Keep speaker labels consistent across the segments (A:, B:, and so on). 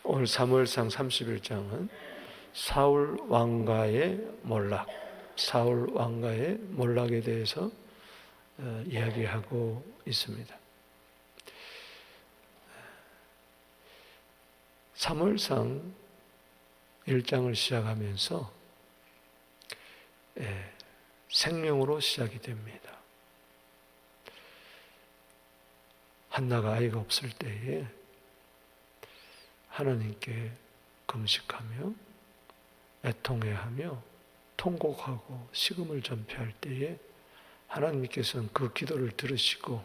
A: 오늘 사무엘상 31장은 사울 왕가의 몰락, 사울 왕가의 몰락에 대해서 이야기하고 있습니다. 사무엘상 1장을 시작하면서 생명으로 시작이 됩니다. 한나가 아이가 없을 때에 하나님께 금식하며 애통해하며 통곡하고 식음을 전폐할 때에 하나님께서는 그 기도를 들으시고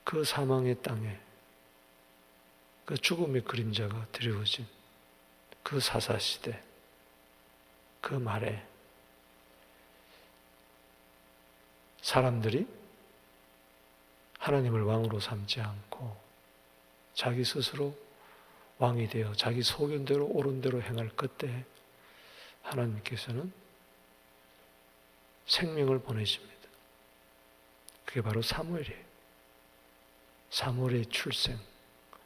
A: 그 사망의 땅에 그 죽음의 그림자가 드리워진 그 사사시대 그 말에 사람들이 하나님을 왕으로 삼지 않고 자기 스스로 왕이 되어 자기 소견대로 옳은 대로 행할 그때 하나님께서는 생명을 보내십니다. 그게 바로 사무엘이에요. 사무엘의 출생,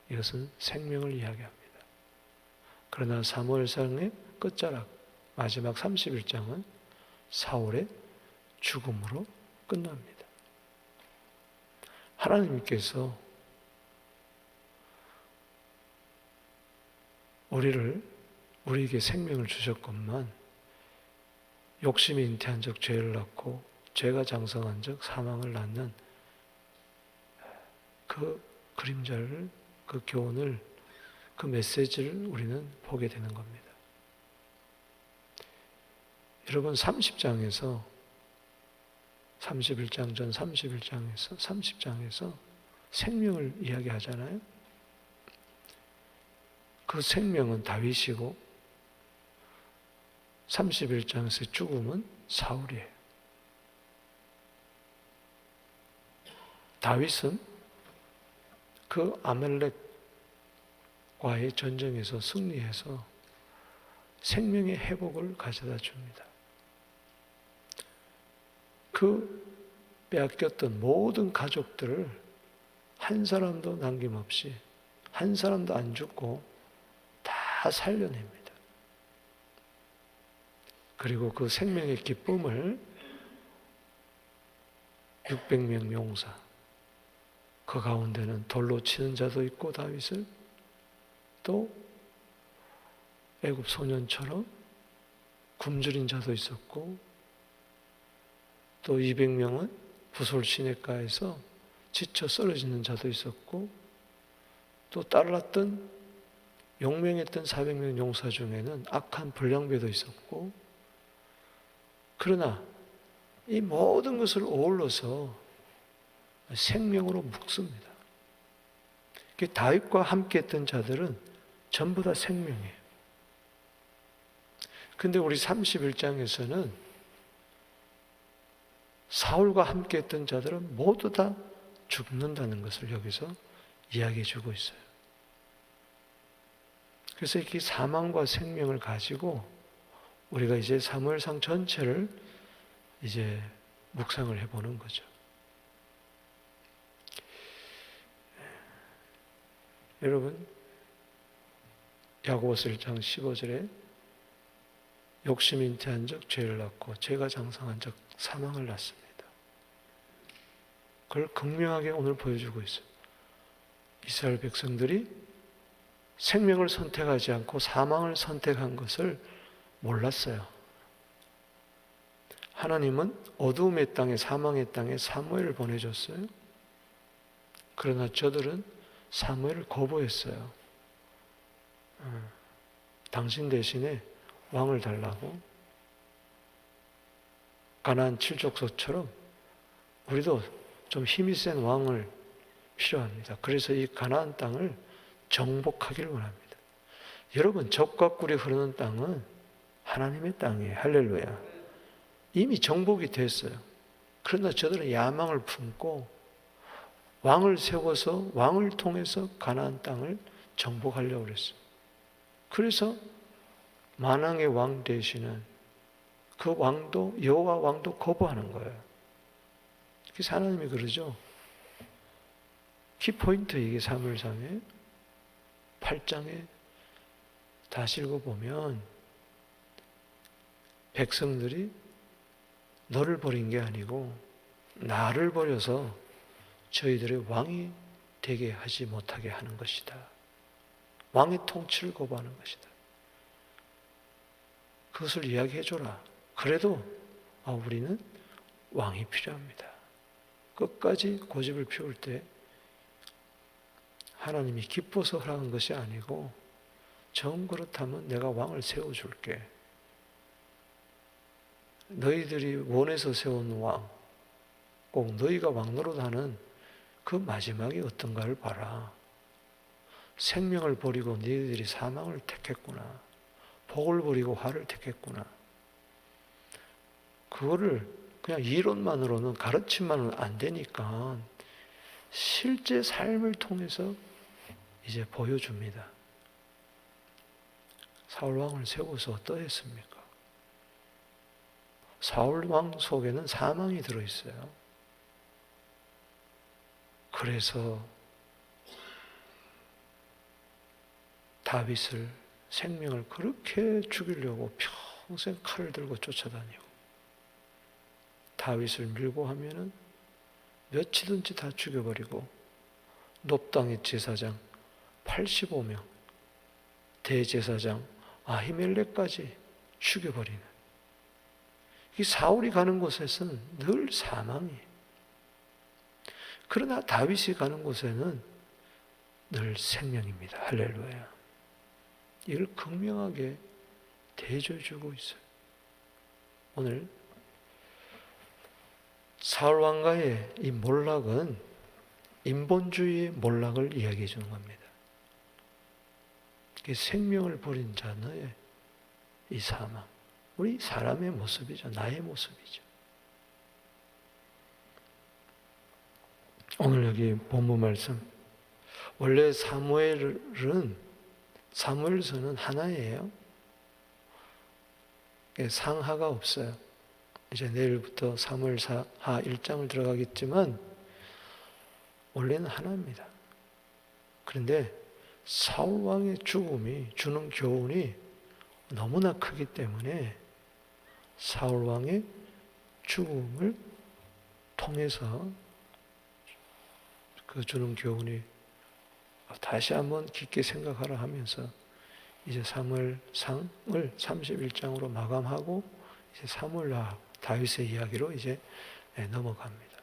A: 이것은 생명을 이야기합니다. 그러나 사무엘상의 끝자락 마지막 31장은 사울의 죽음으로 끝납니다. 하나님께서 우리에게 생명을 주셨건만 욕심이 잉태한 적 죄를 낳고 죄가 장성한 적 사망을 낳는 그 그림자를, 그 교훈을, 그 메시지를 우리는 보게 되는 겁니다. 여러분 30장에서 31장 전 30장에서 생명을 이야기하잖아요. 그 생명은 다윗이고 31장에서의 죽음은 사울이에요. 다윗은 그 아말렉과의 전쟁에서 승리해서 생명의 회복을 가져다 줍니다. 그 빼앗겼던 모든 가족들을 한 사람도 남김없이 한 사람도 안 죽고 다 살려냅니다. 그리고 그 생명의 기쁨을 600명 용사, 그 가운데는 돌로 치는 자도 있고 다윗을 또 애굽 소년처럼 굶주린 자도 있었고 또 200명은 부솔 시냇가에서 지쳐 쓰러지는 자도 있었고 또 따랐던 용맹했던 400명 용사 중에는 악한 불량배도 있었고 그러나 이 모든 것을 어울러서 생명으로 묶습니다. 다윗과 함께 했던 자들은 전부 다 생명이에요. 근데 우리 31장에서는 사울과 함께 했던 자들은 모두 다 죽는다는 것을 여기서 이야기해 주고 있어요. 그래서 이렇게 사망과 생명을 가지고 우리가 이제 사무엘상 전체를 이제 묵상을 해보는 거죠. 여러분, 야고보서 1장 15절에 욕심이 잉태한 적 죄를 낳고 죄가 장성한 적 사망을 낳습니다. 그걸 극명하게 오늘 보여주고 있어요. 이스라엘 백성들이 생명을 선택하지 않고 사망을 선택한 것을 몰랐어요. 하나님은 어두움의 땅에, 사망의 땅에 사무엘을 보내줬어요. 그러나 저들은 사무엘을 거부했어요. 당신 대신에 왕을 달라고. 가나안 7족속처럼 우리도 좀 힘이 센 왕을 필요합니다. 그래서 이 가나안 땅을 정복하기를 원합니다. 여러분, 적과 꿀이 흐르는 땅은 하나님의 땅이에요. 할렐루야. 이미 정복이 됐어요. 그러나 저들은 야망을 품고 왕을 세워서 왕을 통해서 가나안 땅을 정복하려고 그랬어요. 그래서 만왕의 왕 되시는 그 왕도, 여호와 왕도 거부하는 거예요. 그래서 하나님이 그러죠. 키포인트 이게 사무엘상에 8장에 다시 읽어보면 백성들이 너를 버린 게 아니고 나를 버려서 저희들의 왕이 되게 하지 못하게 하는 것이다. 왕의 통치를 거부하는 것이다. 그것을 이야기해줘라. 그래도 우리는 왕이 필요합니다. 끝까지 고집을 피울 때 하나님이 기뻐서 하는 것이 아니고 정 그렇다면 내가 왕을 세워줄게. 너희들이 원해서 세운 왕, 꼭 너희가 왕 노릇하는 그 마지막이 어떤가를 봐라. 생명을 버리고 너희들이 사망을 택했구나. 복을 버리고 화를 택했구나. 그거를 그냥 이론만으로는 가르침만은 안 되니까 실제 삶을 통해서 이제 보여줍니다. 사울왕을 세워서 어떠했습니까? 사울왕 속에는 사망이 들어있어요. 그래서 다윗을 생명을 그렇게 죽이려고 평생 칼을 들고 쫓아다니고 다윗을 밀고 하면은 며칠든지 다 죽여버리고 놉당의 제사장 85명, 대제사장 아히멜렉까지 죽여버리는 이 사울이 가는 곳에서는 늘 사망이 그러나 다윗이 가는 곳에는 늘 생명입니다. 할렐루야. 이걸 극명하게 대조해주고 있어요. 오늘 사울 왕가의 이 몰락은 인본주의의 몰락을 이야기해 주는 겁니다. 생명을 버린 자의 이 사망, 우리 사람의 모습이죠. 나의 모습이죠. 오늘 여기 본문 말씀, 원래 사무엘서는 하나예요. 상하가 없어요. 이제 내일부터 사무엘하 1장을 들어가겠지만 원래는 하나입니다. 그런데 사울 왕의 죽음이 주는 교훈이 너무나 크기 때문에 사울 왕의 죽음을 통해서 그 주는 교훈이 다시 한번 깊게 생각하라 하면서 이제 사무엘상을 31장으로 마감하고 이제 사무엘하 다윗의 이야기로 이제 넘어갑니다.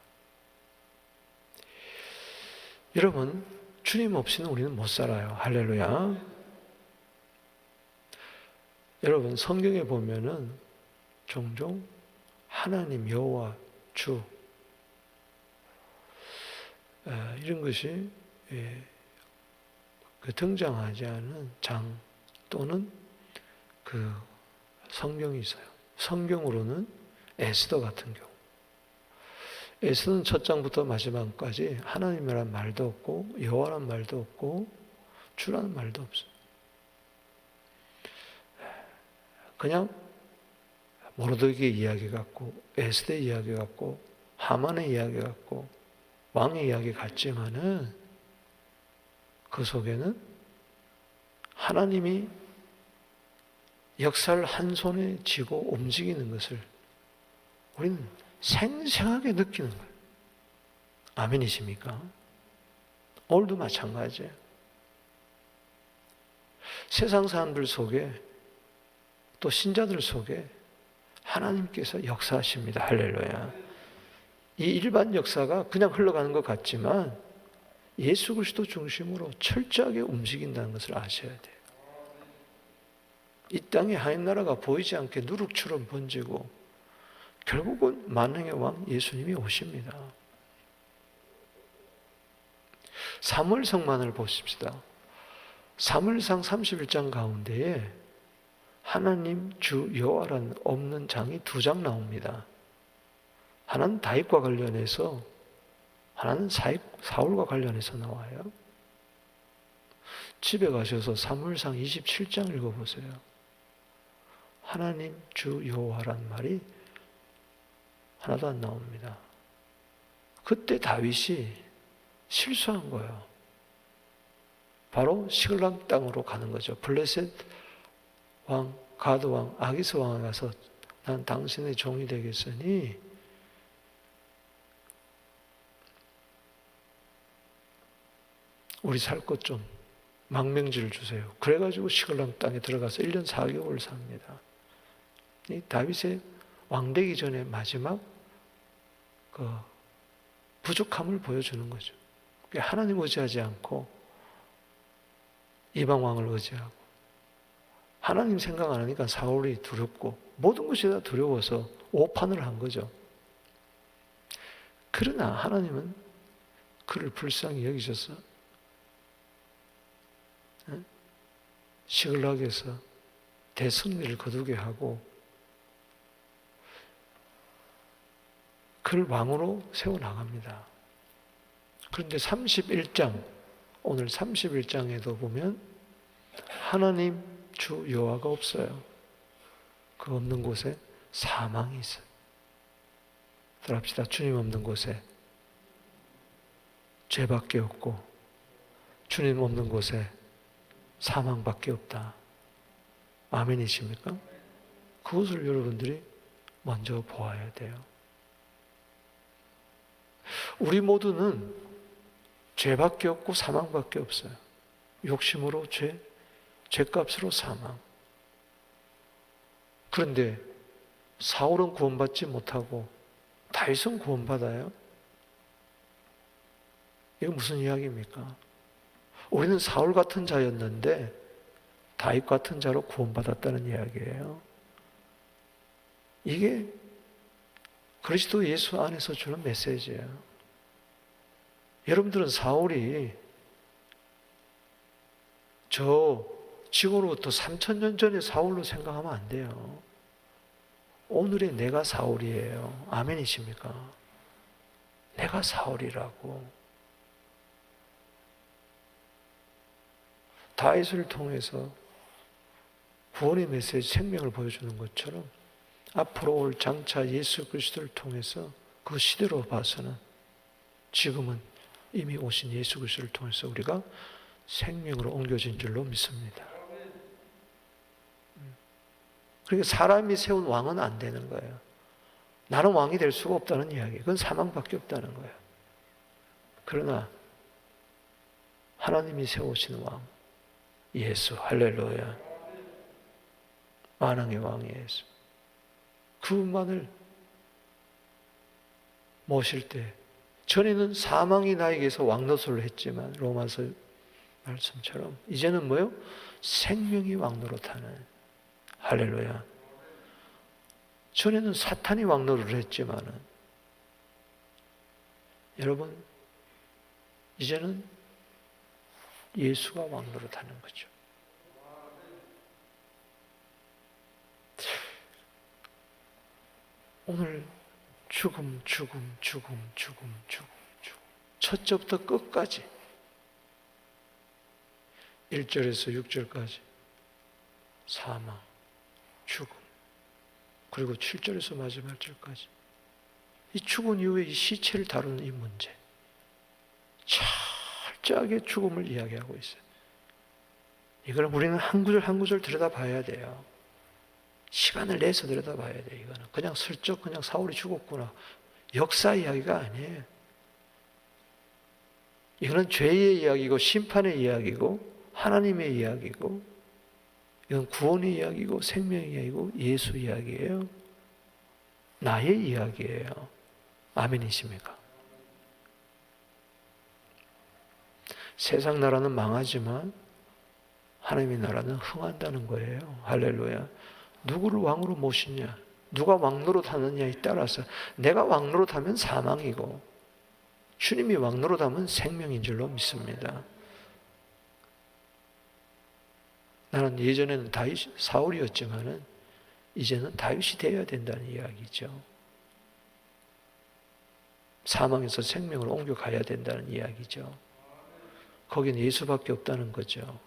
A: 여러분, 주님 없이는 우리는 못 살아요. 할렐루야. 여러분, 성경에 보면은 종종 하나님, 여호와, 주 이런 것이 등장하지 않은 장 또는 그 성경이 있어요. 성경으로는 에스더 같은 경우. 에스더는 첫 장부터 마지막까지 하나님이란 말도 없고 여호와란 말도 없고 주라는 말도 없어요. 그냥 모르드게 이야기 같고 에스더의 이야기 같고 하만의 이야기 같고 왕의 이야기 같지만은 그 속에는 하나님이 역사를 한 손에 쥐고 움직이는 것을 우리는 생생하게 느끼는 거예요. 아멘이십니까? 오늘도 마찬가지예요. 세상 사람들 속에 또 신자들 속에 하나님께서 역사하십니다. 할렐루야. 이 일반 역사가 그냥 흘러가는 것 같지만 예수 그리스도 중심으로 철저하게 움직인다는 것을 아셔야 돼요. 이 땅에 하나님 나라가 보이지 않게 누룩처럼 번지고 결국은 만왕의 왕 예수님이 오십니다. 사무엘상만을 보십시다. 사무엘상 31장 가운데에 하나님 주 여호와라는 없는 장이 2장 나옵니다. 하나는 다윗과 관련해서 하나는 사울과 관련해서 나와요. 집에 가셔서 사무엘상 27장 읽어보세요. 하나님 주 여호와라는 말이 하나도 안 나옵니다. 그때 다윗이 실수한 거예요. 바로 시글락 땅으로 가는 거죠. 블레셋 왕, 가드 왕, 아기스 왕에 가서 난 당신의 종이 되겠으니 우리 살 것 좀 망명지를 주세요. 그래가지고 시글락 땅에 들어가서 1년 4개월 삽니다. 이 다윗의 왕되기 전에 마지막 그 부족함을 보여주는 거죠. 하나님 의지하지 않고 이방 왕을 의지하고 하나님 생각 안 하니까 사울이 두렵고 모든 것이 다 두려워서 오판을 한 거죠. 그러나 하나님은 그를 불쌍히 여기셔서 시글락에서 대승리를 거두게 하고 그를 왕으로 세워나갑니다. 그런데 31장, 오늘 31장에도 보면 하나님 주 여호와가 없어요. 그 없는 곳에 사망이 있어요. 따라합시다. 주님 없는 곳에 죄밖에 없고 주님 없는 곳에 사망밖에 없다. 아멘이십니까? 그것을 여러분들이 먼저 보아야 돼요. 우리 모두는 죄밖에 없고 사망밖에 없어요. 욕심으로 죄, 죄값으로 사망. 그런데 사울은 구원받지 못하고 다윗은 구원받아요? 이거 무슨 이야기입니까? 우리는 사울 같은 자였는데 다윗 같은 자로 구원받았다는 이야기예요. 이게 그리스도 예수 안에서 주는 메시지예요. 여러분들은 사울이 저 지금으로부터 3000년 전의 사울로 생각하면 안 돼요. 오늘의 내가 사울이에요. 아멘이십니까? 내가 사울이라고. 다윗을 통해서 구원의 메시지, 생명을 보여주는 것처럼 앞으로 올 장차 예수 그리스도를 통해서 그 시대로 봐서는 지금은 이미 오신 예수 그리스도를 통해서 우리가 생명으로 옮겨진 줄로 믿습니다. 그러니까 사람이 세운 왕은 안 되는 거예요. 나는 왕이 될 수가 없다는 이야기. 그건 사망밖에 없다는 거예요. 그러나 하나님이 세우신 왕 예수, 할렐루야. 만왕의 왕 예수. 그분만을 모실 때 전에는 사망이 나에게서 왕노릇을 했지만 로마서 말씀처럼 이제는 뭐요? 생명이 왕노릇하는 할렐루야. 전에는 사탄이 왕노릇을 했지만은 여러분 이제는 예수가 왕노릇하는 거죠. 오늘 죽음. 첫째부터 끝까지 1절에서 6절까지 사망, 죽음, 그리고 7절에서 마지막 절까지 이 죽은 이후에 이 시체를 다루는 이 문제, 철저하게 죽음을 이야기하고 있어요. 이걸 우리는 한 구절 한 구절 들여다봐야 돼요. 시간을 내서 들여다봐야 돼요. 이거는 그냥 슬쩍 그냥 사울이 죽었구나 역사 이야기가 아니에요. 이거는 죄의 이야기고 심판의 이야기고 하나님의 이야기고 이건 구원의 이야기고 생명의 이야기고 예수 이야기예요. 나의 이야기예요. 아멘이십니까? 세상 나라는 망하지만 하나님의 나라는 흥한다는 거예요. 할렐루야. 누구를 왕으로 모시냐, 누가 왕노릇하느냐에 따라서 내가 왕노릇하면 사망이고 주님이 왕노릇하면 생명인 줄로 믿습니다. 나는 예전에는 사울이었지만은 이제는 다윗이 되어야 된다는 이야기죠. 사망에서 생명으로 옮겨가야 된다는 이야기죠. 거기는 예수밖에 없다는 거죠.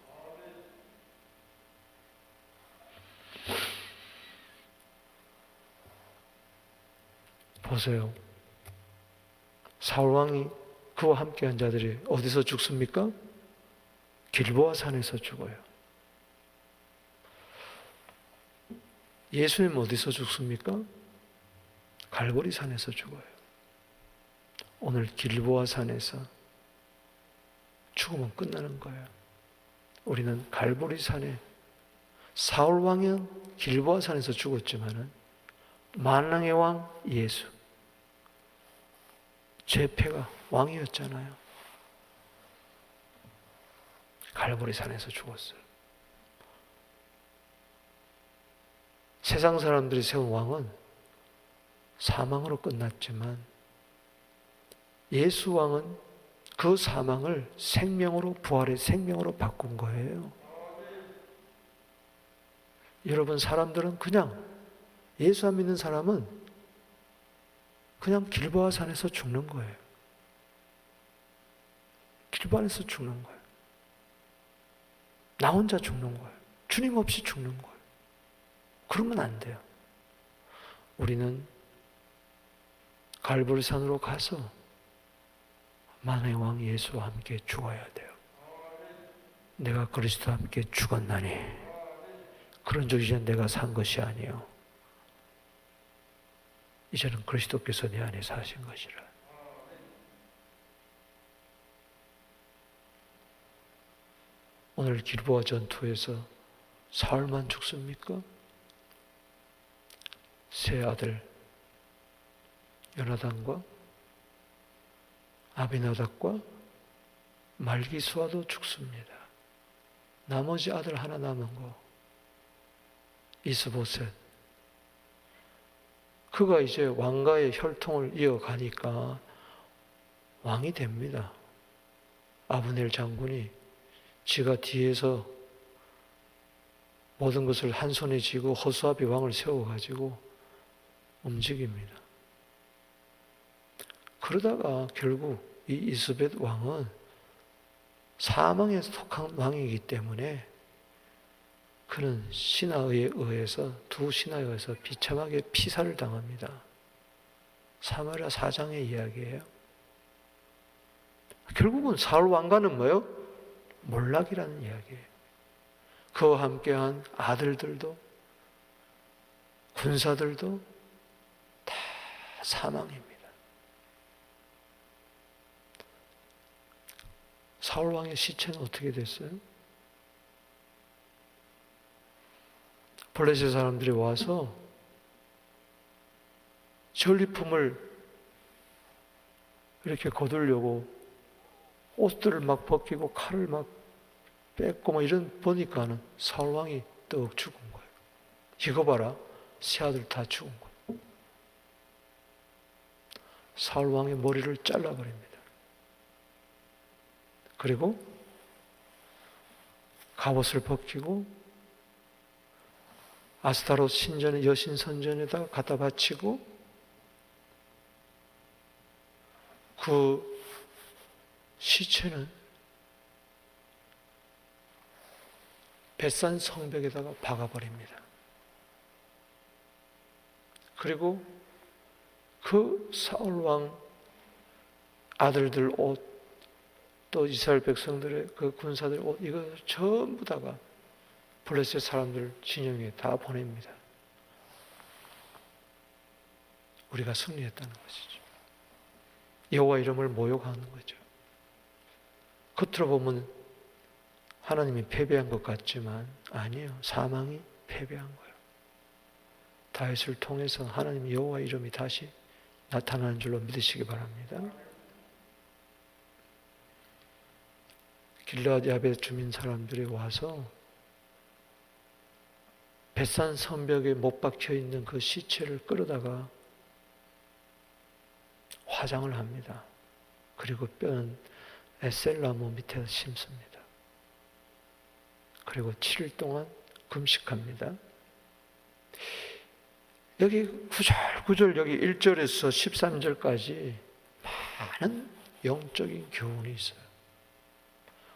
A: 보세요. 사울왕이 그와 함께한 자들이 어디서 죽습니까? 길보아 산에서 죽어요. 예수님 어디서 죽습니까? 갈보리 산에서 죽어요. 오늘 길보아 산에서 죽으면 끝나는 거예요. 우리는 갈보리 산에, 사울 왕은 길보아 산에서 죽었지만은 만왕의 왕 예수, 제패가 왕이었잖아요. 갈보리 산에서 죽었어요. 세상 사람들이 세운 왕은 사망으로 끝났지만 예수 왕은 그 사망을 생명으로, 부활의 생명으로 바꾼 거예요. 여러분, 사람들은 그냥, 예수 안 믿는 사람은 그냥 길보아 산에서 죽는 거예요. 길보아에서 죽는 거예요. 나 혼자 죽는 거예요. 주님 없이 죽는 거예요. 그러면 안 돼요. 우리는 갈보리산으로 가서 만왕의 왕 예수와 함께 죽어야 돼요. 내가 그리스도와 함께 죽었나니 그런 적 이제 내가 산 것이 아니요 이제는 그리스도께서 내 안에 사신 것이라. 오늘 길보아 전투에서 사울만 죽습니까? 세 아들 요나단과 아비나답과 말기수아도 죽습니다. 나머지 아들 하나 남은 거 이스보셋, 그가 이제 왕가의 혈통을 이어가니까 왕이 됩니다. 아브넬 장군이 지가 뒤에서 모든 것을 한 손에 쥐고 호수아비 왕을 세워가지고 움직입니다. 그러다가 결국 이 이스벳 왕은 사망에 속한 왕이기 때문에 그는 신하에 의해서, 두 신하에 의해서 비참하게 피살을 당합니다. 사마리아 4장의 이야기예요. 결국은 사울 왕가는 뭐예요? 몰락이라는 이야기예요. 그와 함께한 아들들도 군사들도 다 사망입니다. 사울 왕의 시체는 어떻게 됐어요? 블레셋 사람들이 와서 전리품을 이렇게 거두려고 옷들을 막 벗기고 칼을 막 뺏고 막 이런 보니까는 사울 왕이 떡 죽은 거예요. 이거 봐라, 세 아들 다 죽은 거예요. 사울 왕의 머리를 잘라버립니다. 그리고 갑옷을 벗기고 아스타롯 신전의 여신 선전에다가 갖다 바치고 그 시체는 벳산 성벽에다가 박아버립니다. 그리고 그 사울왕 아들들 옷, 또 이스라엘 백성들의 그 군사들 옷, 이거 전부 다가 블레셋 사람들 진영에 다 보냅니다. 우리가 승리했다는 것이죠. 여호와 이름을 모욕하는 거죠. 겉으로 보면 하나님이 패배한 것 같지만 아니에요. 사망이 패배한 거예요. 다윗을 통해서 하나님 여호와 이름이 다시 나타나는 줄로 믿으시기 바랍니다. 길르앗 야벳 주민 사람들이 와서 벳산 성벽에 못 박혀 있는 그 시체를 끌어다가 화장을 합니다. 그리고 뼈는 에셀나무 밑에서 심습니다. 그리고 7일 동안 금식합니다. 여기 구절구절 여기 1절에서 13절까지 많은 영적인 교훈이 있어요.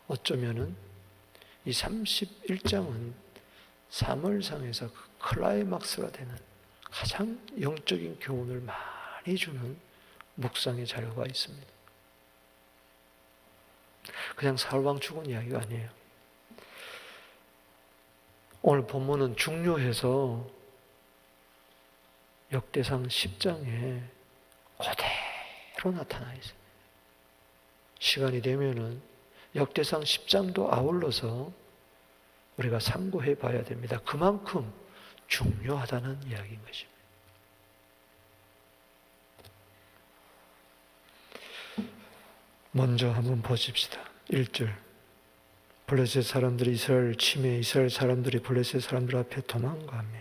A: 어쩌면은 이 31장은 사무엘상에서 그 클라이막스가 되는 가장 영적인 교훈을 많이 주는 묵상의 자료가 있습니다. 그냥 사울왕 죽은 이야기가 아니에요. 오늘 본문은 중요해서 역대상 10장에 그대로 나타나 있어요. 시간이 되면은 역대상 10장도 아울러서 우리가 참고해 봐야 됩니다. 그만큼 중요하다는 이야기인 것입니다. 먼저 한번 보십시다. 1절. 블레셋 사람들이 이스라엘 침해, 이스라엘 사람들이 블레셋 사람들 앞에 도망가며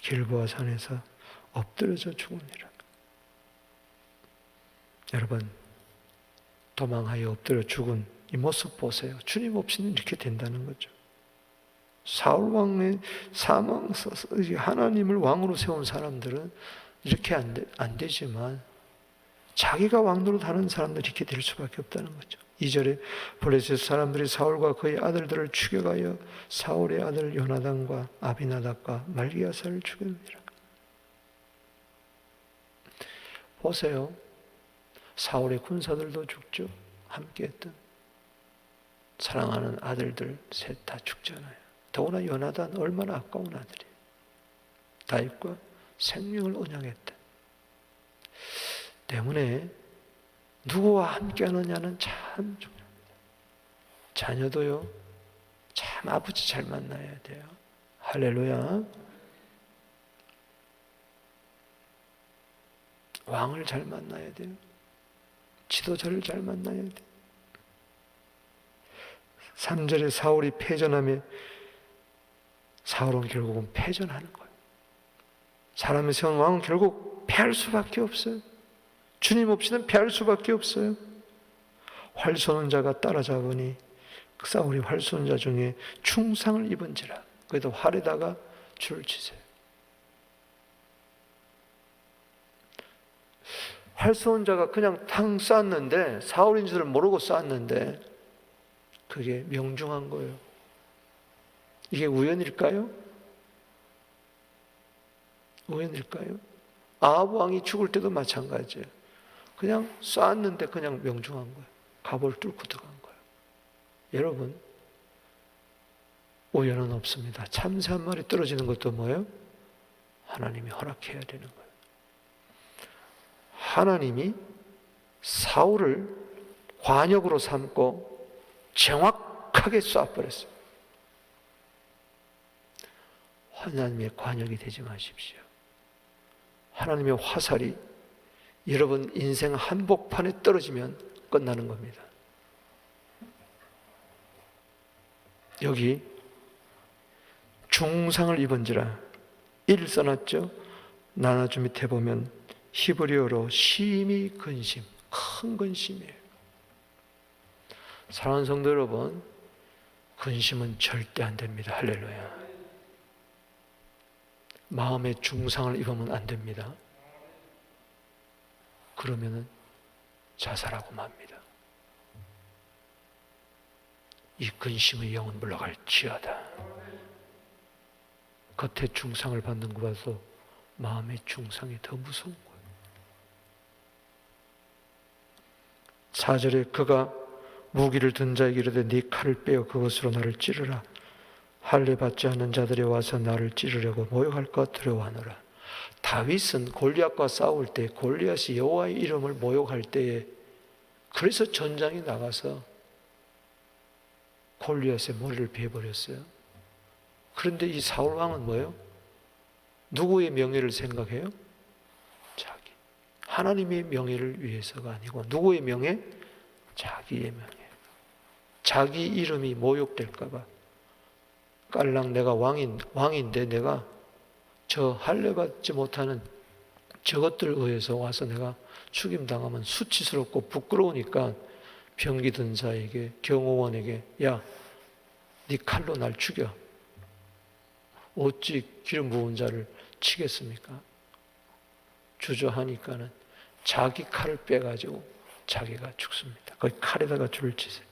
A: 길보아 산에서 엎드려져 죽으니라. 여러분, 도망하여 엎드려 죽은 이 모습 보세요. 주님 없이는 이렇게 된다는 거죠. 사울 왕의 사망, 하나님을 왕으로 세운 사람들은 이렇게 안 되지만 자기가 왕노릇 하는 사람들이 이렇게 될 수밖에 없다는 거죠. 2절에 블레셋 사람들이 사울과 그의 아들들을 죽여가여 사울의 아들 요나단과 아비나답과 말기야사를 죽였느니라. 보세요. 사울의 군사들도 죽죠. 함께했던 사랑하는 아들들 셋 다 죽잖아요. 더구나 요나단 얼마나 아까운 아들이에요. 다윗과 생명을 언약했다. 때문에 누구와 함께하느냐는 참 중요합니다. 자녀도요, 참 아버지 잘 만나야 돼요. 할렐루야. 왕을 잘 만나야 돼요. 지도자를 잘 만나야 돼요. 3절에 사울이 패전하며 사울은 결국은 패전하는 거예요. 사람이 세운 왕은 결국 패할 수밖에 없어요. 주님 없이는 패할 수밖에 없어요. 활 쏘는 자가 따라잡으니 사울이 활 쏘는 자 중에 충상을 입은지라. 그래도 활에다가 줄을 치세요. 활 쏘는 자가 그냥 탕 쐈는데 사울인 줄을 모르고 쐈는데 그게 명중한 거예요. 이게 우연일까요? 우연일까요? 아합 왕이 죽을 때도 마찬가지예요. 그냥 쐈는데 그냥 명중한 거예요. 갑을 뚫고 들어간 거예요. 여러분, 우연은 없습니다. 참새 한 마리 떨어지는 것도 뭐예요? 하나님이 허락해야 되는 거예요. 하나님이 사울을 관역으로 삼고 정확하게 쏴버렸어요. 하나님의 관역이 되지 마십시오. 하나님의 화살이 여러분 인생 한복판에 떨어지면 끝나는 겁니다. 여기 중상을 입은지라 1 써놨죠? 나눠주 밑에 보면 히브리어로 심히 근심, 큰 근심이에요. 사랑하는 성도 여러분, 근심은 절대 안 됩니다. 할렐루야. 마음의 중상을 입으면 안 됩니다. 그러면은 자살하고 맙니다. 이 근심의 영은 물러갈지어다. 겉에 중상을 받는 것보다도 마음의 중상이 더 무서운 거예요. 4절에 그가 무기를 든 자에게 이르되 네 칼을 빼어 그것으로 나를 찌르라. 할례 받지 않는 자들이 와서 나를 찌르려고 모욕할까 두려워하노라. 다윗은 골리앗과 싸울 때 골리앗이 여호와의 이름을 모욕할 때에 그래서 전장에 나가서 골리앗의 머리를 베어버렸어요. 그런데 이 사울 왕은 뭐예요? 누구의 명예를 생각해요? 자기. 하나님의 명예를 위해서가 아니고 누구의 명예? 자기의 명예. 자기 이름이 모욕될까 봐. 깔랑 내가 왕인데 내가 저 할례 받지 못하는 저것들 의해서 와서 내가 죽임당하면 수치스럽고 부끄러우니까 병기든사에게 경호원에게 야, 네 칼로 날 죽여. 어찌 기름 부은 자를 치겠습니까? 주저하니까는 자기 칼을 빼가지고 자기가 죽습니다. 거기 칼에다가 줄을 치세요.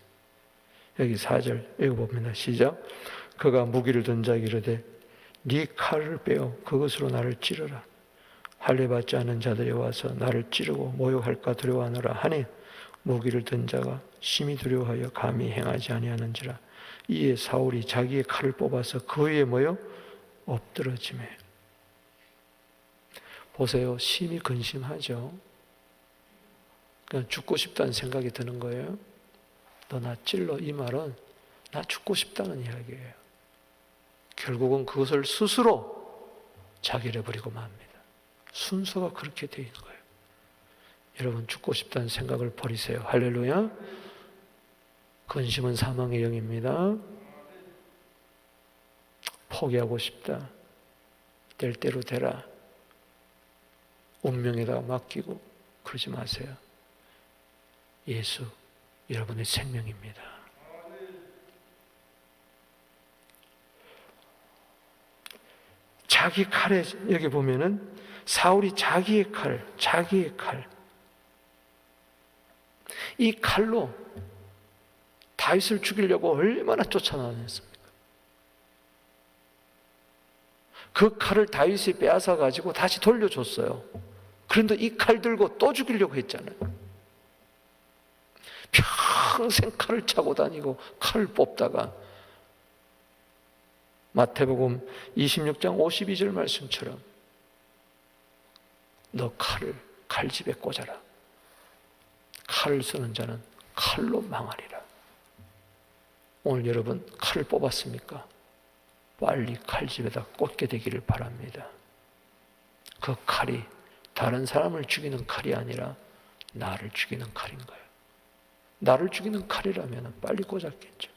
A: 여기 4절 읽어봅니다. 시작. 그가 무기를 든 자에게 이르되 네 칼을 빼어 그것으로 나를 찌르라. 할례 받지 않은 자들이 와서 나를 찌르고 모욕할까 두려워하노라 하니 무기를 든 자가 심히 두려워하여 감히 행하지 아니하는지라. 이에 사울이 자기의 칼을 뽑아서 그 위에 뭐요? 엎드러지매. 보세요. 심히 근심하죠. 그냥 죽고 싶다는 생각이 드는 거예요. 너 나 찔러. 이 말은 나 죽고 싶다는 이야기예요. 결국은 그것을 스스로 자기를 버리고 맙니다. 순서가 그렇게 되어 있는 거예요. 여러분, 죽고 싶다는 생각을 버리세요. 할렐루야. 근심은 사망의 영입니다. 포기하고 싶다. 될 대로 되라. 운명에다 맡기고 그러지 마세요. 예수, 여러분의 생명입니다. 자기 칼에, 여기 보면은 사울이 자기의 칼, 이 칼로 다윗을 죽이려고 얼마나 쫓아다녔습니까? 그 칼을 다윗이 빼앗아 가지고 다시 돌려줬어요. 그런데 이 칼 들고 또 죽이려고 했잖아요. 평생 칼을 차고 다니고 칼을 뽑다가 마태복음 26장 52절 말씀처럼 너 칼을 칼집에 꽂아라. 칼을 쓰는 자는 칼로 망하리라. 오늘 여러분 칼을 뽑았습니까? 빨리 칼집에다 꽂게 되기를 바랍니다. 그 칼이 다른 사람을 죽이는 칼이 아니라 나를 죽이는 칼인 거예요. 나를 죽이는 칼이라면 빨리 꽂았겠죠.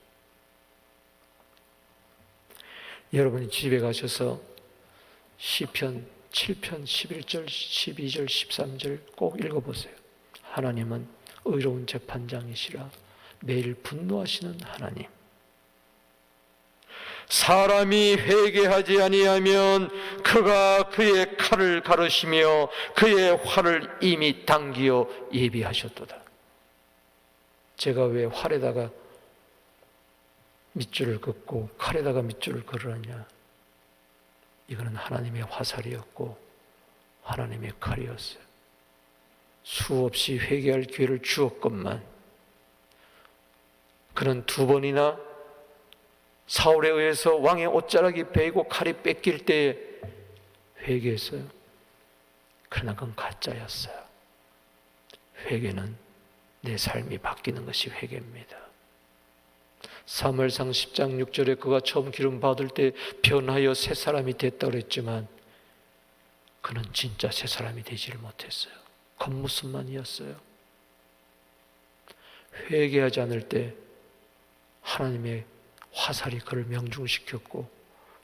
A: 여러분이 집에 가셔서 시편 7편 11절, 12절, 13절 꼭 읽어보세요. 하나님은 의로운 재판장이시라. 매일 분노하시는 하나님. 사람이 회개하지 아니하면 그가 그의 칼을 가르시며 그의 활을 이미 당기어 예비하셨도다. 제가 왜 활에다가 밑줄을 긋고 칼에다가 밑줄을 걸으느냐? 이거는 하나님의 화살이었고 하나님의 칼이었어요. 수없이 회개할 기회를 주었건만 그는 2번이나 사울에 의해서 왕의 옷자락이 베이고 칼이 뺏길 때에 회개했어요. 그러나 그건 가짜였어요. 회개는 내 삶이 바뀌는 것이 회개입니다. 사무엘상 10장 6절에 그가 처음 기름 받을 때 변하여 새 사람이 됐다고 그랬지만 그는 진짜 새 사람이 되지를 못했어요. 겉모습만이었어요. 회개하지 않을 때 하나님의 화살이 그를 명중시켰고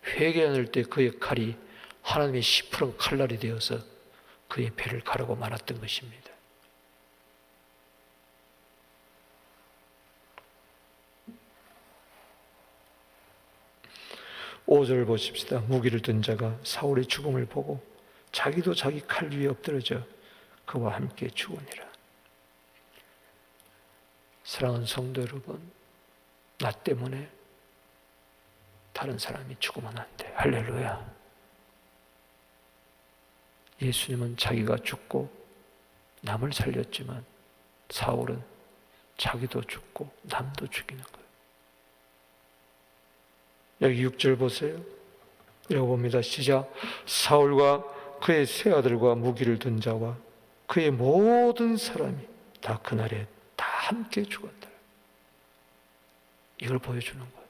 A: 회개 않을 때 그의 칼이 하나님의 시퍼런 칼날이 되어서 그의 배를 가르고 말았던 것입니다. 오절 보십시다. 무기를 든 자가 사울의 죽음을 보고 자기도 자기 칼 위에 엎드러져 그와 함께 죽으니라. 사랑하는 성도 여러분, 나 때문에 다른 사람이 죽으면 안 돼. 할렐루야. 예수님은 자기가 죽고 남을 살렸지만 사울은 자기도 죽고 남도 죽이는 거예요. 여기 6절 보세요. 읽어봅니다. 시작. 사울과 그의 세 아들과 무기를 든 자와 그의 모든 사람이 다 그날에 다 함께 죽었다. 이걸 보여주는 거예요.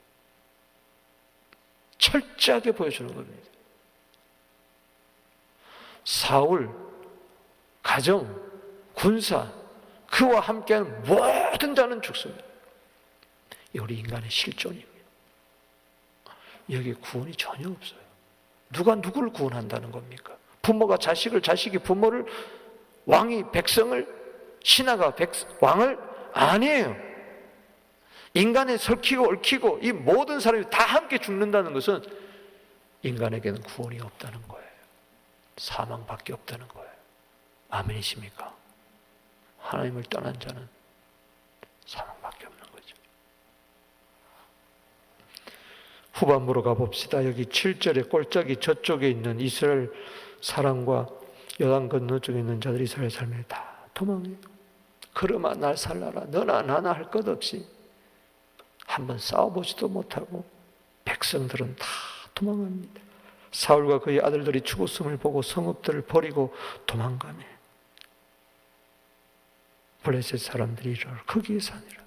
A: 철저하게 보여주는 겁니다. 사울, 가정, 군사, 그와 함께하는 모든 자는 죽습니다. 이 우리 인간의 실존입니다. 여기에 구원이 전혀 없어요. 누가 누구를 구원한다는 겁니까? 부모가 자식을, 자식이 부모를, 왕이 백성을, 신하가 왕을? 아니에요. 인간에 설키고 얽히고 이 모든 사람이 다 함께 죽는다는 것은 인간에게는 구원이 없다는 거예요. 사망밖에 없다는 거예요. 아멘이십니까? 하나님을 떠난 자는 사망밖에 없는 거죠. 후반부로 가봅시다. 여기 7절에 골짜기 저쪽에 있는 이스라엘 사람과 요단 건너 쪽에 있는 자들이 이스라엘 삶에 다 도망해요. 그러마 날 살라라. 너나 나나 할 것 없이 한번 싸워보지도 못하고 백성들은 다 도망갑니다. 사울과 그의 아들들이 죽었음을 보고 성읍들을 버리고 도망가네. 블레셋 사람들이 이르러 거기에 사니라.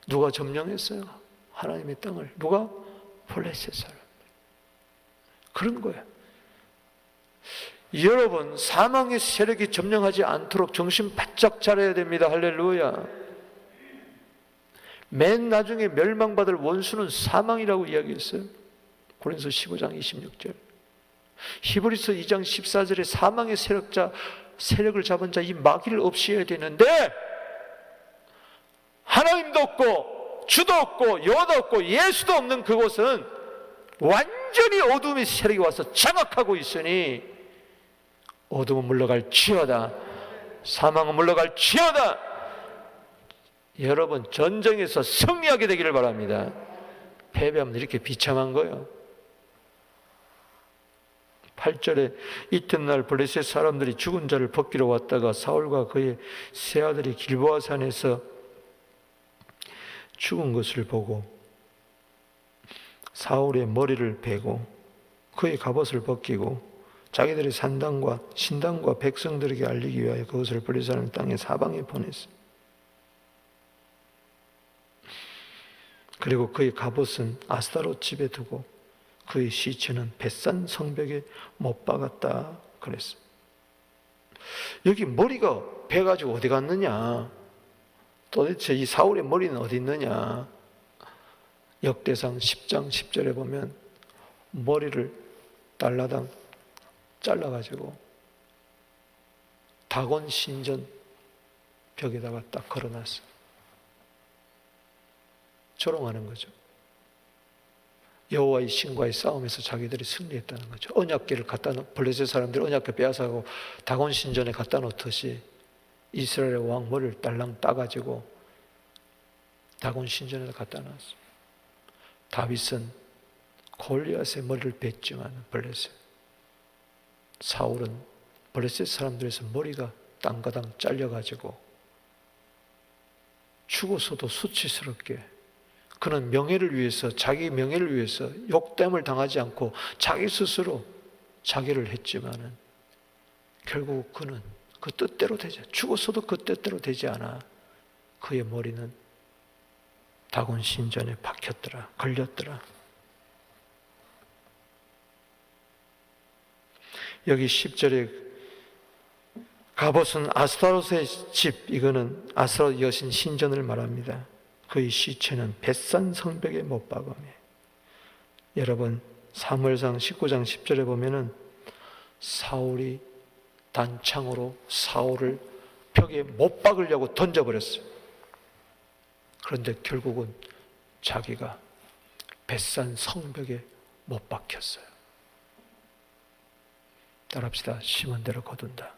A: 누가 점령했어요? 하나님의 땅을. 누가? 블레셋 사람들. 그런 거예요. 여러분, 사망의 세력이 점령하지 않도록 정신 바짝 차려야 됩니다. 할렐루야. 맨 나중에 멸망받을 원수는 사망이라고 이야기했어요. 고린도서 15장 26절. 히브리서 2장 14절에 사망의 세력을 잡은 자 이 마귀를 없애야 되는데 하나님도 없고 주도 없고 여호와도 없고 예수도 없는 그곳은 완전히 어둠의 세력이 와서 장악하고 있으니 어둠은 물러갈지어다. 사망은 물러갈지어다. 여러분, 전쟁에서 승리하게 되기를 바랍니다. 패배하면 이렇게 비참한 거예요. 8절에 이튿날 블레셋 사람들이 죽은 자를 벗기러 왔다가 사울과 그의 세 아들이 길보아 산에서 죽은 것을 보고 사울의 머리를 베고 그의 갑옷을 벗기고 자기들의 산당과 신당과 백성들에게 알리기 위하여 그것을 블레셋 사람 땅의 사방에 보냈습니다. 그리고 그의 갑옷은 아스타롯 집에 두고 그의 시체는 벳산 성벽에 못 박았다 그랬습니다. 여기 머리가 베가지고 어디 갔느냐? 도대체 이 사울의 머리는 어디 있느냐? 역대상 10장 10절에 보면 머리를 달라당 잘라가지고 다곤 신전 벽에다가 딱 걸어놨어요. 조롱하는 거죠. 여호와의 신과의 싸움에서 자기들이 승리했다는 거죠. 언약궤를 블레셋 사람들이 언약궤 빼앗아가고 다곤 신전에 갖다 놓듯이 이스라엘의 왕 머리를 딸랑 따가지고 다곤 신전에 갖다 놨어요. 다윗은 골리앗의 머리를 뱉지만 블레셋, 사울은 블레셋 사람들에서 머리가 땅가당 잘려가지고 죽어서도 수치스럽게 그는 명예를 위해서, 자기 명예를 위해서 욕됨을 당하지 않고 자기 스스로 자기를 했지만은 결국 그는 그 뜻대로 되지, 죽었어도 그 뜻대로 되지 않아. 그의 머리는 다곤 신전에 박혔더라, 걸렸더라. 여기 10절에 갑옷은 아스타롯의 집, 이거는 아스타롯 여신 신전을 말합니다. 그의 시체는 벳산 성벽에 못 박음에. 여러분, 사무엘상 19장 10절에 보면은 사울이 단창으로 사울을 벽에 못 박으려고 던져버렸어요. 그런데 결국은 자기가 벳산 성벽에 못 박혔어요. 따라합시다. 심은 대로 거둔다.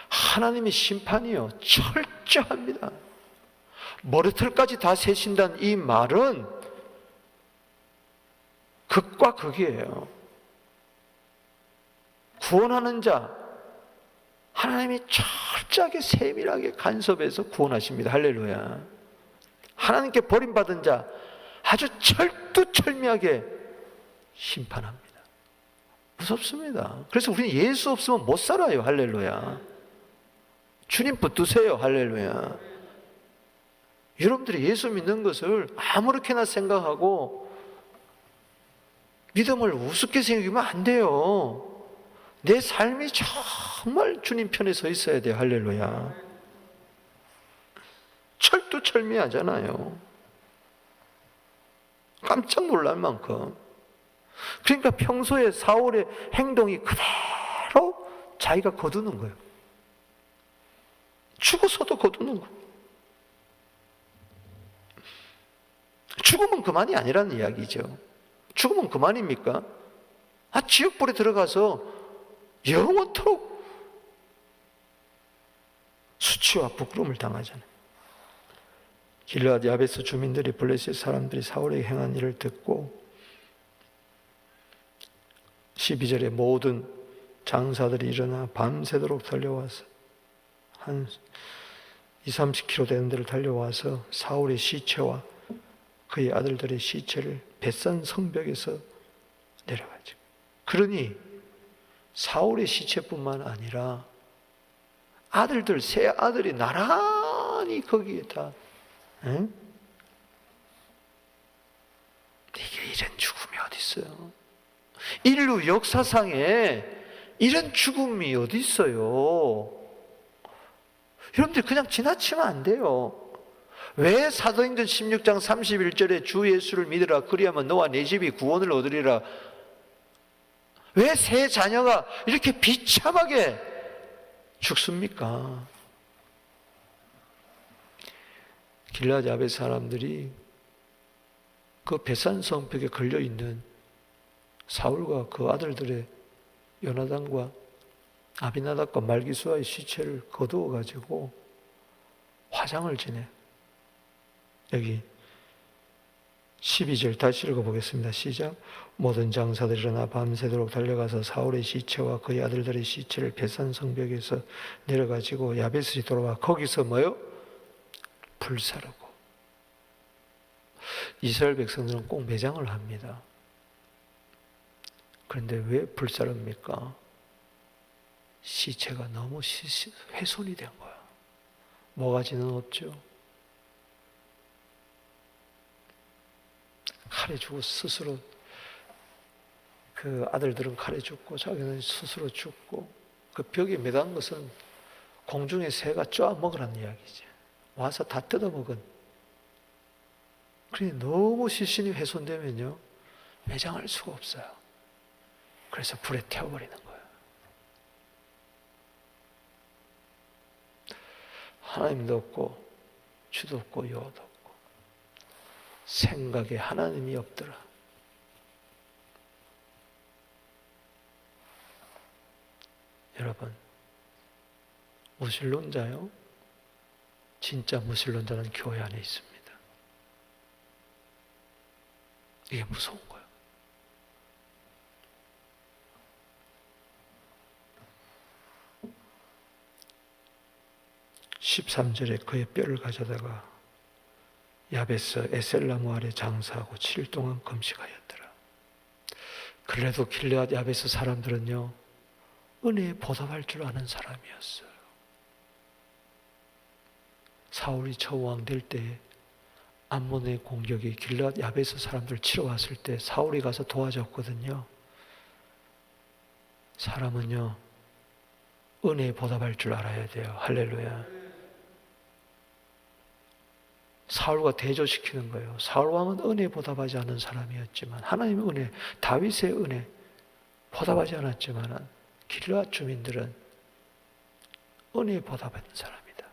A: 하나님의 심판이요, 철저합니다. 머리털까지 다 세신다는 이 말은 극과 극이에요. 구원하는 자, 하나님이 철저하게 세밀하게 간섭해서 구원하십니다. 할렐루야. 하나님께 버림받은 자, 아주 철두철미하게 심판합니다. 무섭습니다. 그래서 우리는 예수 없으면 못 살아요. 할렐루야. 주님 붙드세요. 할렐루야. 여러분들이 예수 믿는 것을 아무렇게나 생각하고 믿음을 우습게 생각하면 안 돼요. 내 삶이 정말 주님 편에 서 있어야 돼요. 할렐루야. 철두철미하잖아요. 깜짝 놀랄 만큼. 그러니까 평소에 사울의 행동이 그대로 자기가 거두는 거예요. 죽어서도 거두는 거예요. 죽으면 그만이 아니라는 이야기죠. 죽으면 그만입니까? 지옥불에 들어가서 영원토록 수치와 부끄러움을 당하잖아요. 길르앗 야베스 주민들이 블레셋 사람들이 사울에게 행한 일을 듣고 12절에 모든 장사들이 일어나 밤새도록 달려와서 한 20, 30km 되는 데를 달려와서 사울의 시체와 그의 아들들의 시체를 벳산 성벽에서 내려가죠. 그러니 사울의 시체뿐만 아니라 아들들, 세 아들이 나란히 거기에 다, 응? 이게 이런 죽음이 어디 있어요? 인류 역사상에 이런 죽음이 어디 있어요? 여러분들 그냥 지나치면 안 돼요. 왜 사도행전 16장 31절에 주 예수를 믿으라 그리하면 너와 네 집이 구원을 얻으리라. 왜 세 자녀가 이렇게 비참하게 죽습니까? 길라앗 야벳 사람들이 그 벳산 성벽에 걸려있는 사울과 그 아들들의 요나단과 아비나답과 말기수아의 시체를 거두어 가지고 화장을 지내. 여기 12절 다시 읽어보겠습니다. 시작. 모든 장사들이 일어나 밤새도록 달려가서 사울의 시체와 그의 아들들의 시체를 벳산 성벽에서 내려가지고 야벳으로 돌아와 거기서 뭐요? 불사르고. 이스라엘 백성들은 꼭 매장을 합니다. 그런데 왜 불사릅니까? 시체가 너무 훼손이 된 거야. 모가지는 없죠. 칼에 죽고 스스로, 그 아들들은 칼에 죽고 자기는 스스로 죽고, 그 벽에 매단 것은 공중의 새가 쪼아 먹으라는 이야기지. 와서 다 뜯어먹은. 그러니 너무 시신이 훼손되면요 매장할 수가 없어요. 그래서 불에 태워버리는 거예요. 하나님도 없고 주도 없고 여호도 없고 생각에 하나님이 없더라. 여러분, 무신론자요? 진짜 무신론자는 교회 안에 있습니다. 이게 무서운 거예요. 13절에 그의 뼈를 가져다가 야베스 에셀나무 아래 장사하고 7일 동안 금식하였더라. 그래도 길르앗 야베스 사람들은요 은혜에 보답할 줄 아는 사람이었어요. 사울이 처왕 될 때에 암몬의 공격이 길르앗 야베스 사람들 치러 왔을 때 사울이 가서 도와줬거든요. 사람은요 은혜에 보답할 줄 알아야 돼요. 할렐루야. 사울과 대조시키는 거예요. 사울 왕은 은혜에 보답하지 않은 사람이었지만 하나님의 은혜, 다윗의 은혜 보답하지 않았지만 길르앗 주민들은 은혜에 보답하는 사람이다.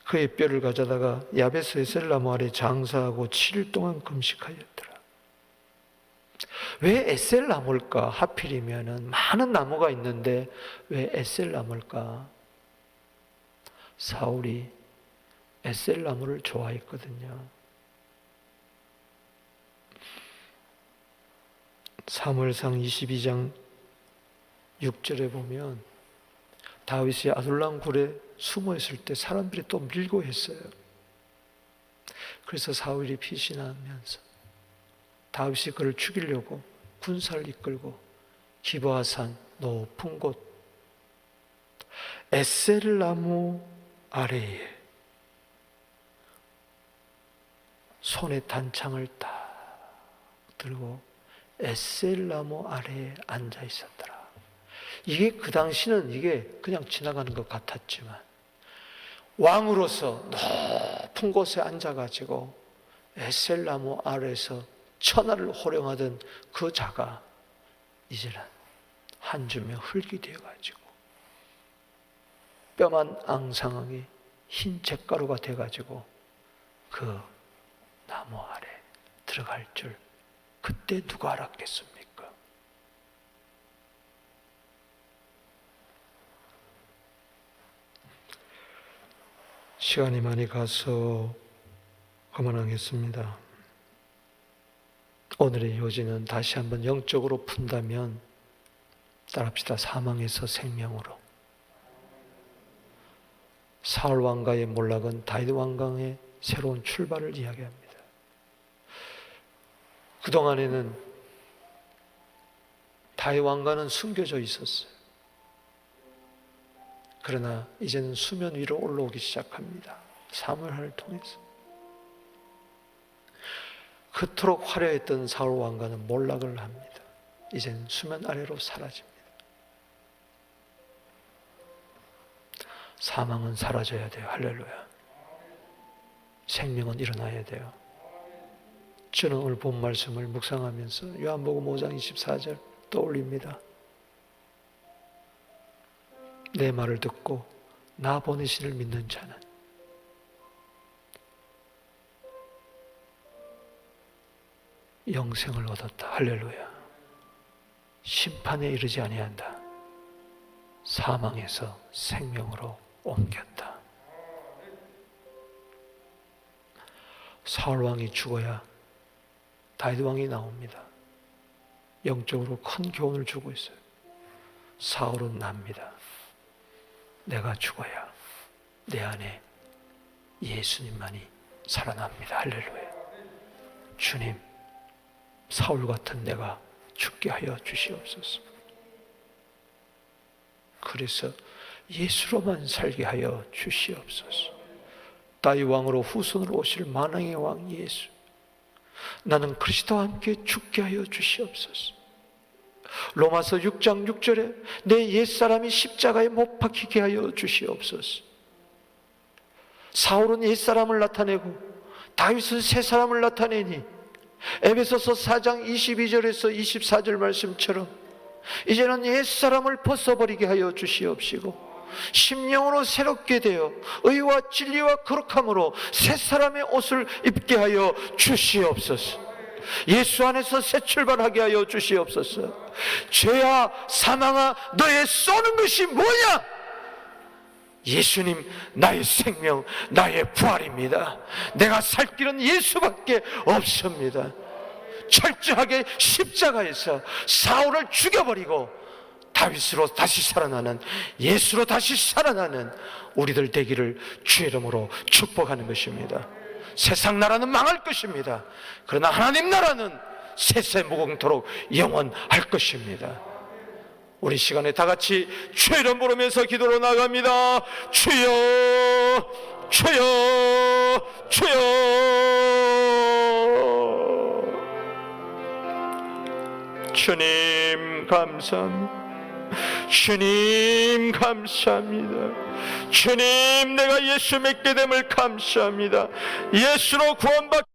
A: 그의 뼈를 가져다가 야베스 에셀나무 아래 장사하고 7일 동안 금식하였더라. 왜 에셀나무일까? 하필이면은 많은 나무가 있는데 왜 에셀나무일까? 사울이 에셀나무를 좋아했거든요. 사무엘상 22장 6절에 보면 다윗이 아둘람 굴에 숨어 있을 때 사람들이 또 밀고 했어요. 그래서 사울이 피신하면서 다윗이 그를 죽이려고 군사를 이끌고 기브아산 높은 곳 에셀나무 아래에 손에 단창을 딱 들고 에셀나무 아래에 앉아 있었더라. 이게 그 당시는 이게 그냥 지나가는 것 같았지만 왕으로서 높은 곳에 앉아가지고 에셀나무 아래에서 천하를 호령하던 그 자가 이제는 한 줌의 흙이 되어가지고 뼈만 앙상하게 흰 잿가루가 돼가지고 그 나무 아래 들어갈 줄 그때 누가 알았겠습니까? 시간이 많이 가서 그만하겠습니다. 오늘의 요지는 다시 한번 영적으로 푼다면 따라합시다. 사망에서 생명으로. 사울 왕가의 몰락은 다윗 왕강의 새로운 출발을 이야기합니다. 그동안에는 다윗 왕가는 숨겨져 있었어요. 그러나 이제는 수면 위로 올라오기 시작합니다. 사무엘을 통해서. 그토록 화려했던 사울 왕가는 몰락을 합니다. 이제는 수면 아래로 사라집니다. 사망은 사라져야 돼요. 할렐루야. 생명은 일어나야 돼요. 저는 오늘 본 말씀을 묵상하면서 요한복음 5장 24절 떠올립니다. 내 말을 듣고 나 보내신을 믿는 자는 영생을 얻었다. 할렐루야. 심판에 이르지 아니한다. 사망에서 생명으로 옮겼다. 사울 왕이 죽어야 다윗 왕이 나옵니다. 영적으로 큰 교훈을 주고 있어요. 사울은 납니다. 내가 죽어야 내 안에 예수님만이 살아납니다. 할렐루야. 주님, 사울 같은 내가 죽게 하여 주시옵소서. 그래서 예수로만 살게 하여 주시옵소서. 다윗 왕으로 후손으로 오실 만왕의 왕 예수, 나는 그리스도와 함께 죽게 하여 주시옵소서. 로마서 6장 6절에 내 옛사람이 십자가에 못 박히게 하여 주시옵소서. 사울은 옛사람을 나타내고 다윗은 새사람을 나타내니 에베소서 4장 22절에서 24절 말씀처럼 이제는 옛사람을 벗어버리게 하여 주시옵시고 심령으로 새롭게 되어 의와 진리와 거룩함으로 새사람의 옷을 입게 하여 주시옵소서. 예수 안에서 새 출발하게 하여 주시옵소서. 죄야 사망아 너의 쏘는 것이 뭐냐? 예수님 나의 생명 나의 부활입니다. 내가 살 길은 예수밖에 없습니다. 철저하게 십자가에서 사울을 죽여버리고 다윗으로 다시 살아나는, 예수로 다시 살아나는 우리들 되기를 주의 이름으로 축복하는 것입니다. 세상 나라는 망할 것입니다. 그러나 하나님 나라는 세세 무궁토록 영원할 것입니다. 우리 시간에 다 같이 주의 이름 부르면서 기도로 나갑니다. 주여, 주여, 주여. 주님 감사합니다. 주님 감사합니다. 주님 내가 예수 믿게 됨을 감사합니다. 예수로 구원받